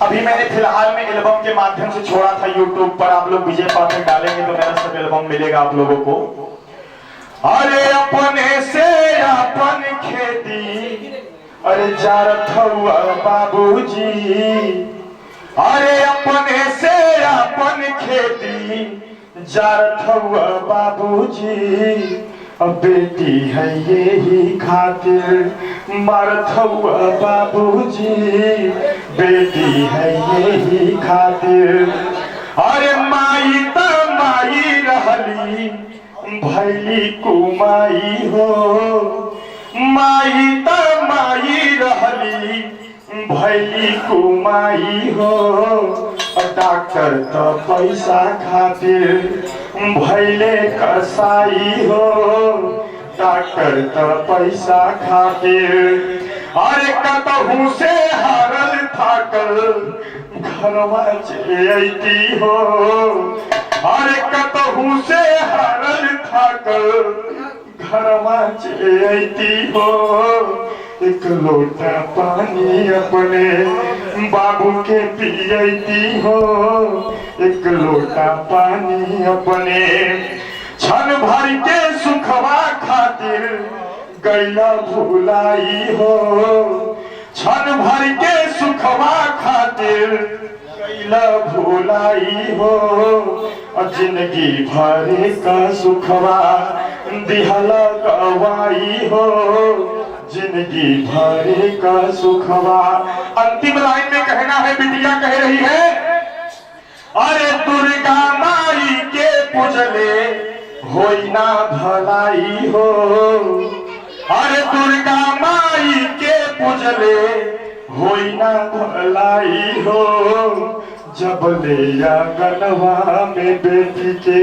अभी मैंने फिलहाल में एल्बम के माध्यम से छोड़ा था यूट्यूब पर। आप लोग विजय पाठक डालेंगे तो मेरा सब एल्बम मिलेगा आप लोगों को। अरे अपने से अपन खेती अरे जारत हुआ बाबूजी, अरे अपने से अपन खेती जारत हुआ बाबूजी। अब बेटी है यही खातिर मरत हुआ बाबूजी, बेटी है यही खातिर। अरे माई त माई रहली भैली कुमाई हो, माई त माई रहली भैली कुमाई हो। डॉक्टर तो पैसा खातिर भैले कसाई हो, डॉक्टर तो पैसा खातिर। अरे कतहू से हारल थाकल घरवा चलती हो, अरे कतहू से हारल थाकल घरवा चलती हो। एक लोटा पानी अपने बाबू के पियती हो, एक लोटा पानी अपने क्षण भर के सुखवा खातिर गैला भुलाई हो, क्षण भर के सुखवा खातिर गैला भुलाई हो। जिंदगी भर का सुखवा दिहला गवाई हो, जिंदगी भर का सुखवा। अंतिम लाइन में कहना है, बिटिया कह रही है, अरे दुर्गा माई के पूजले होई ना भलाई हो, अरे दुर्गा माई के पूजले होई ना भलाई हो। जब ले आंगनवा में बेटी के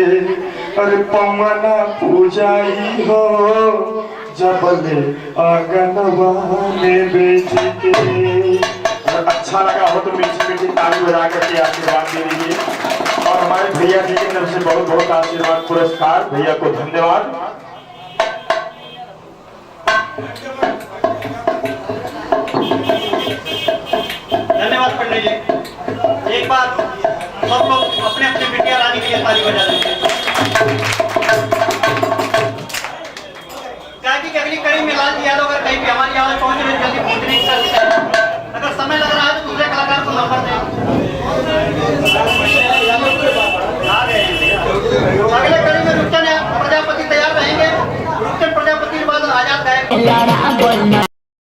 अरे पवना पूजाई हो, जब ले आंगनवा में बेटी के। अच्छा लगा हो तो मीठी मीठी ताली बजा करके आशीर्वाद दे दीजिए। और हमारे भैया जी की तरफ से बहुत बहुत आशीर्वाद पुरस्कार, भैया को धन्यवाद। धन्यवाद पंडित जी। एक बार सब लोग अपने अपने बिटिया रानी के लिए ताली बजा दीजिए। क्या कि अगली कड़ी में लाल यादव अगर कहीं भी हमारी आवाज पहुंच रही जल्दी पहुंचे।